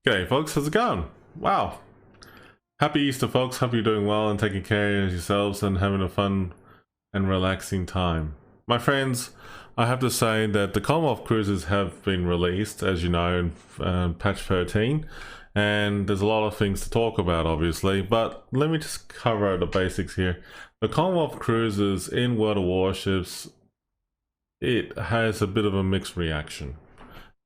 G'day folks, how's it going? Wow. Happy Easter folks, hope you're doing well and taking care of yourselves and having a fun and relaxing time. My friends, I have to say that the Commonwealth Cruisers have been released, as you know, in patch 13, and there's a lot of things to talk about obviously, but let me just cover the basics here. The Commonwealth Cruisers in World of Warships, it has a bit of a mixed reaction.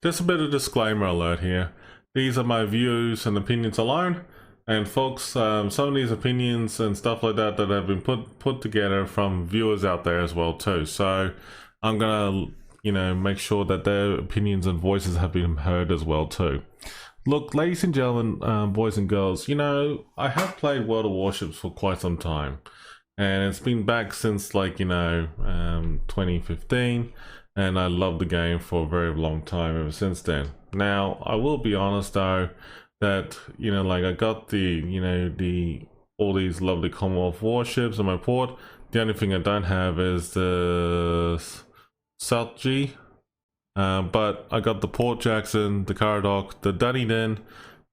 Just a bit of disclaimer alert here. These are my views and opinions alone, and folks, some of these opinions and stuff like that have been put together from viewers out there as well too. So I'm gonna, make sure that their opinions and voices have been heard as well too. Look, ladies and gentlemen, boys and girls, I have played World of Warships for quite some time, and it's been back since 2015. And I love the game for a very long time ever since then. Now, I will be honest though, that, I got all these lovely Commonwealth warships on my port. The only thing I don't have is the South G. But I got the Port Jackson, the Caradoc, the Dunedin,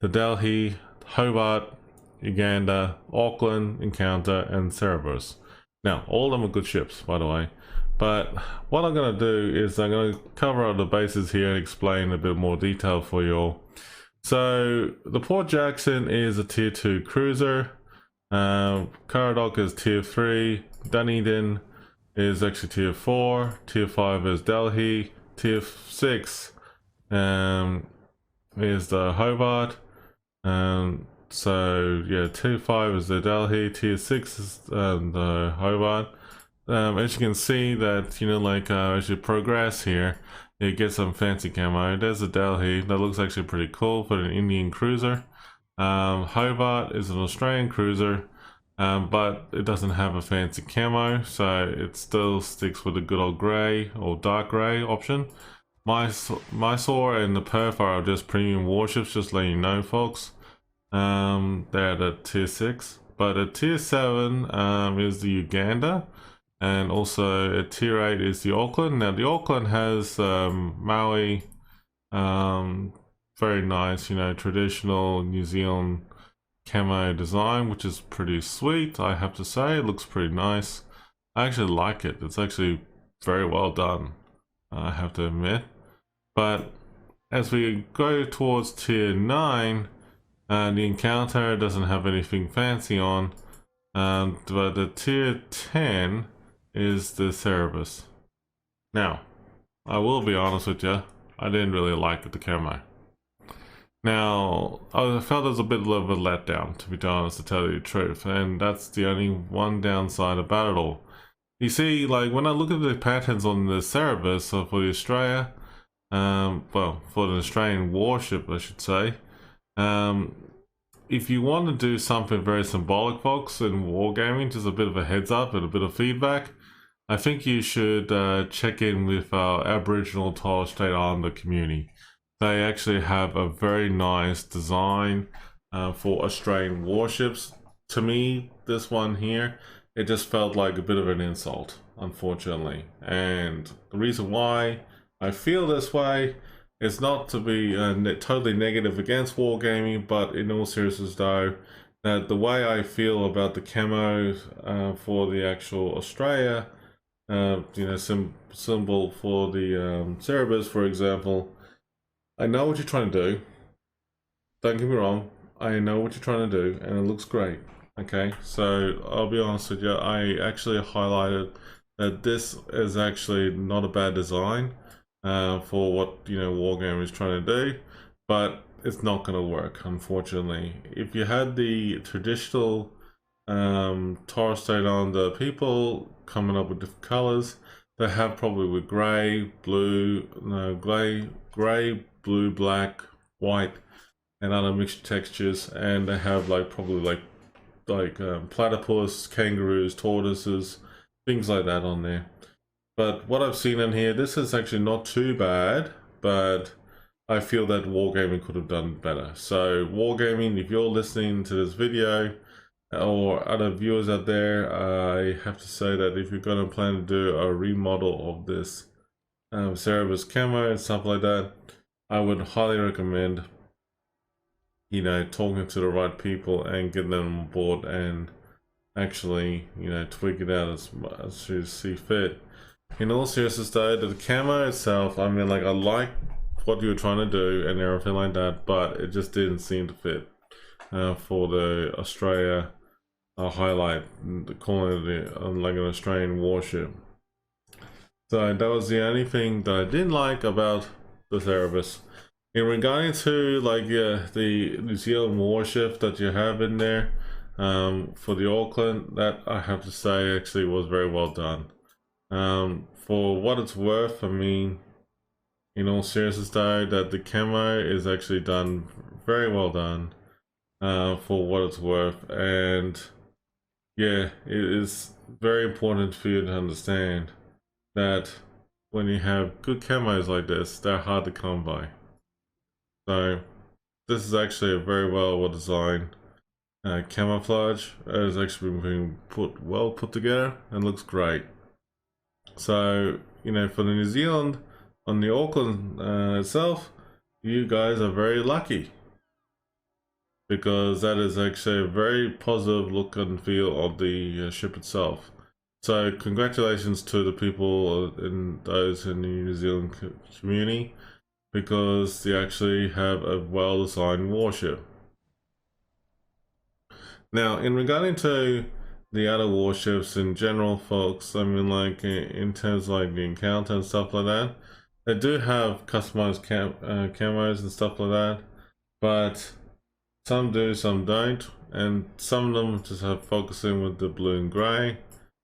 the Delhi, Hobart, Uganda, Auckland, Encounter, and Cerberus. Now, all of them are good ships, by the way. But what I'm going to do is I'm going to cover up the bases here and explain a bit more detail for you all. So the Port Jackson is a tier 2 cruiser. Caradoc is tier 3. Dunedin is actually tier 4. Tier 5 is Delhi. Tier 6 is the Hobart. So yeah, tier 5 is the Delhi. Tier 6 is the Hobart. As you can see that, as you progress here, you get some fancy camo. There's a Delhi that looks actually pretty cool for an Indian cruiser. Hobart is an Australian cruiser, but it doesn't have a fancy camo, so it still sticks with the good old grey or dark grey option. Mysore and the Perth are just premium warships, just letting you know, folks. They're at a tier 6, but a tier 7 is the Uganda. And also at tier 8 is the Auckland. Now the Auckland has Maui, very nice, traditional New Zealand camo design, which is pretty sweet, I have to say. It looks pretty nice. I actually like it. It's actually very well done, I have to admit. But as we go towards tier 9, the Encounter doesn't have anything fancy on, but the tier 10 is the Cerberus. Now, I will be honest with you, I didn't really like the camo. Now, I felt it was a bit of a letdown, to be honest, to tell you the truth, and that's the only one downside about it all. You see, when I look at the patterns on the Cerberus, for the Australia, well, for the Australian warship, I should say, if you want to do something very symbolic, folks, in wargaming, just a bit of a heads up and a bit of feedback, I think you should check in with our Aboriginal Torres Strait Islander community. They actually have a very nice design for Australian warships. To me, this one here, it just felt like a bit of an insult, unfortunately. And the reason why I feel this way is not to be totally negative against wargaming, but in all seriousness though, that the way I feel about the camo for the actual Australia, symbol for the Cerberus, for example, I know what you're trying to do. Don't get me wrong, I know what you're trying to do, and it looks great. Okay, so I'll be honest with you, I actually highlighted that this is actually not a bad design for what Wargaming is trying to do, but it's not going to work, unfortunately. If you had the traditional Torres Strait Islander people coming up with different colors, they have probably with grey, blue, blue, black, white, and other mixed textures, and they have probably platypus, kangaroos, tortoises, things like that on there. But what I've seen in here, this is actually not too bad, but I feel that Wargaming could have done better. So Wargaming, if you're listening to this video, or other viewers out there, I have to say that if you're going to plan to do a remodel of this Cerberus camo and stuff like that, I would highly recommend you know, talking to the right people and getting them on board and actually, you know, tweak it out as you see fit. In all seriousness though, the camo itself, I mean, like, I like what you were trying to do and everything like that, but it just didn't seem to fit for the Australia highlight, calling it like an Australian warship. So that was the only thing that I didn't like about the Cerebus. In regarding to like the New Zealand warship that you have in there for the Auckland, that I have to say actually was very well done. For what it's worth, I mean, in all seriousness though, that the camo is actually done very well done for what it's worth, and yeah, it is very important for you to understand that when you have good camos like this, they're hard to come by. So this is actually a very well designed camouflage. It has actually been well put together and looks great. So, you know, for the New Zealand on the Auckland itself, you guys are very lucky, because that is actually a very positive look and feel of the ship itself. So congratulations to the people and those in the New Zealand community, because they actually have a well-designed warship. Now, in regarding to the other warships in general, folks, I mean, like in terms of like the encounter and stuff like that, they do have customized camos and stuff like that, but some do, some don't, and some of them just have focusing with the blue and grey.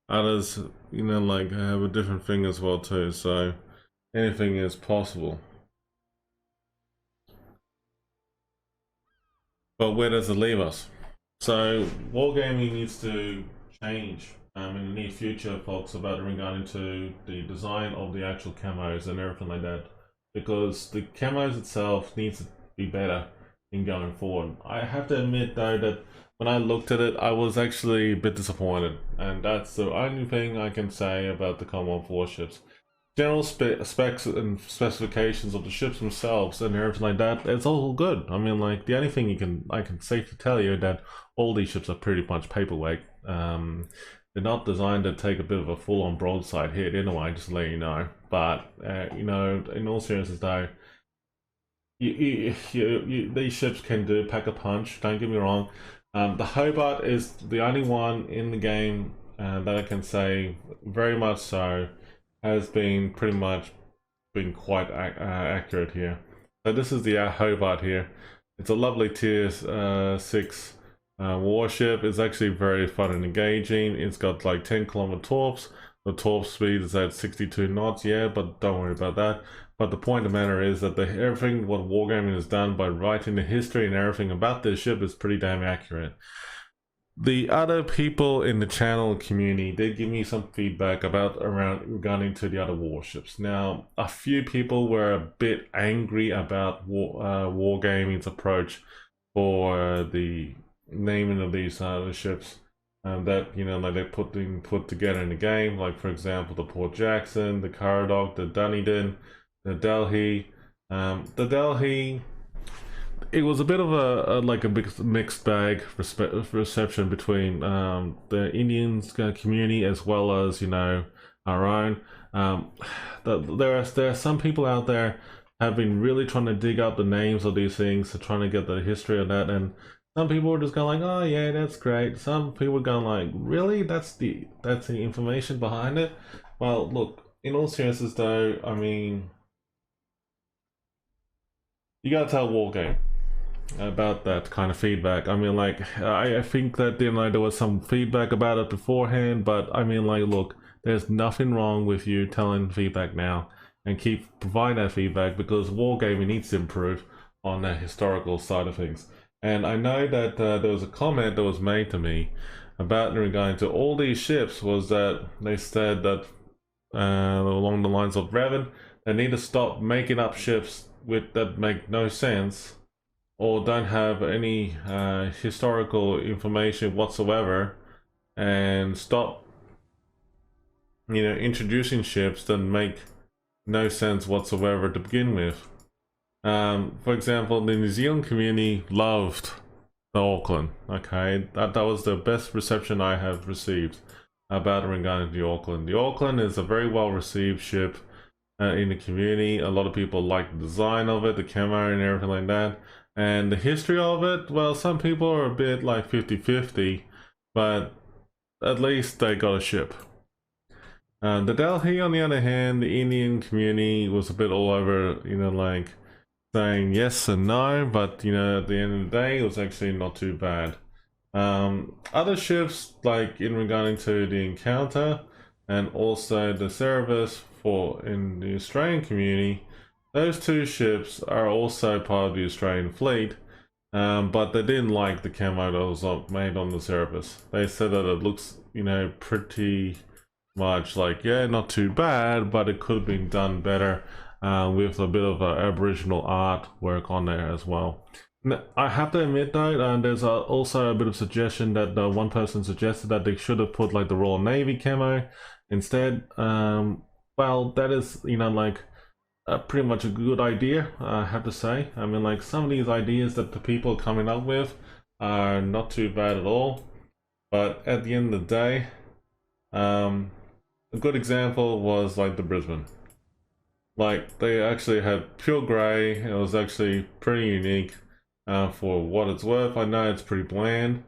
Others, you know, like have a different thing as well too, so anything is possible. But where does it leave us? So wargaming needs to change in the near future, folks, about regarding to the design of the actual camos and everything like that, because the camos itself needs to be better in going forward. I have to admit though that when I looked at it, I was actually a bit disappointed, and that's the only thing I can say about the Commonwealth Warships. General specs and specifications of the ships themselves and everything like that, it's all good. I mean, like, the only thing I can safely tell you that all these ships are pretty much paperweight. They're not designed to take a bit of a full-on broadside hit anyway, just to let you know. But you know, in all seriousness though, these ships can pack a punch, don't get me wrong. The Hobart is the only one in the game that I can say very much so has been pretty much been quite accurate here. So this is the Hobart here. It's a lovely tier 6 warship. It's actually very fun and engaging. It's got like 10-kilometer torps. The torp speed is at 62 knots, yeah, but don't worry about that. But the point of the matter is that everything what Wargaming has done by writing the history and everything about this ship is pretty damn accurate. The other people in the channel community did give me some feedback regarding to the other warships. Now, a few people were a bit angry about Wargaming's approach for the naming of these ships that, you know, like they put together in the game. Like, for example, the Port Jackson, the Caradoc, the Dunedin, the Delhi. The Delhi, it was a bit of a mixed bag reception between the Indian community as well as, you know, our own. There are some people out there have been really trying to dig up the names of these things, trying to get the history of that, and some people were just going like, oh yeah, that's great. Some people were going like, really, that's the information behind it. Well, look, in all seriousness though, I mean, you gotta tell Wargame about that kind of feedback. I mean, like, I think that, you know, there was some feedback about it beforehand, but I mean, like, look, there's nothing wrong with you telling feedback now and keep providing that feedback, because Wargaming needs to improve on the historical side of things. And I know that there was a comment that was made to me about regarding to all these ships, was that they said that along the lines of Revan, they need to stop making up ships that make no sense or don't have any historical information whatsoever, and stop, you know, introducing ships that make no sense whatsoever to begin with. For example, the New Zealand community loved the Auckland. Okay, that was the best reception I have received about regarding the Auckland. The Auckland is a very well received ship in the community. A lot of people like the design of it, the camo and everything like that. And the history of it, well, some people are a bit like 50-50, but at least they got a ship. The Delhi, on the other hand, the Indian community was a bit all over, like saying yes and no, but at the end of the day, it was actually not too bad. Other ships, like in regarding to the Encounter and also the Cerberus in the Australian community, those two ships are also part of the Australian fleet, but they didn't like the camo that was made on the Cerberus. They said that it looks, pretty much like, yeah, not too bad, but it could have been done better with a bit of Aboriginal artwork on there as well. Now, I have to admit though, there's also a bit of suggestion that one person suggested that they should have put like the Royal Navy camo instead. Well, that is, like pretty much a good idea, I have to say. I mean, like some of these ideas that the people are coming up with are not too bad at all. But at the end of the day, a good example was like the Brisbane. Like they actually had pure grey. It was actually pretty unique for what it's worth. I know it's pretty bland,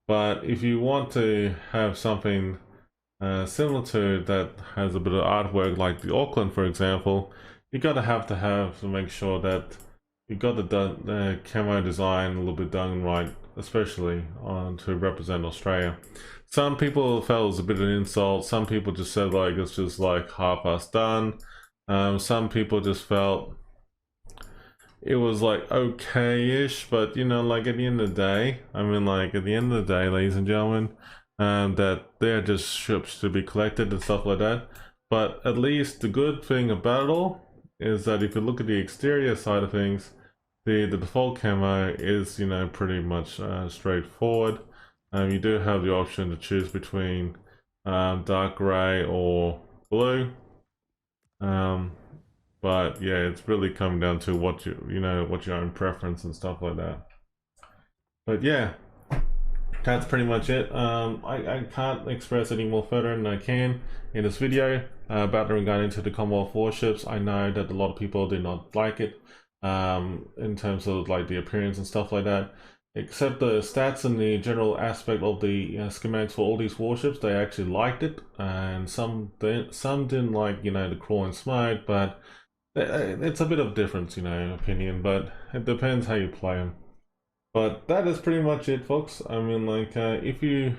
but if you want to have something similar to that has a bit of artwork like the Auckland, for example, you gotta have to make sure that you got the camo design a little bit done right, especially to represent Australia. Some people felt it was a bit of an insult. Some people just said like it's just like half-assed done. Some people just felt it was like okay-ish, but like at the end of the day, I mean, like at the end of the day, ladies and gentlemen, that they're just ships to be collected and stuff like that. But at least the good thing about it all is that if you look at the exterior side of things, the default camo is pretty much straightforward. You do have the option to choose between dark gray or blue. But yeah, it's really come down to what what your own preference and stuff like that. But yeah, that's pretty much it. I can't express any more further than I can in this video about regarding to the Commonwealth Warships. I know that a lot of people did not like it in terms of like the appearance and stuff like that. Except the stats and the general aspect of the schematics for all these warships, they actually liked it, and some didn't like the crawling smite, but it's a bit of difference opinion, but it depends how you play them. But that is pretty much it, folks. I mean, like if you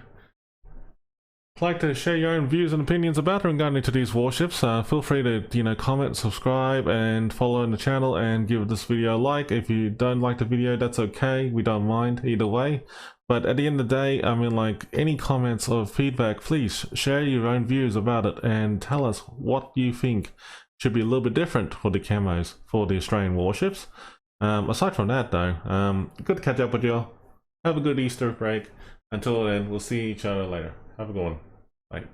like to share your own views and opinions about regarding to these warships, feel free to comment, subscribe and follow the channel, and give this video a like. If you don't like the video, that's okay, we don't mind either way. But at the end of the day, I mean, like any comments or feedback, please share your own views about it and tell us what you think should be a little bit different for the camos for the Australian warships. Aside from that though, good to catch up with you all. Have a good Easter break. Until then, we'll see each other later. Have a good one. Bye.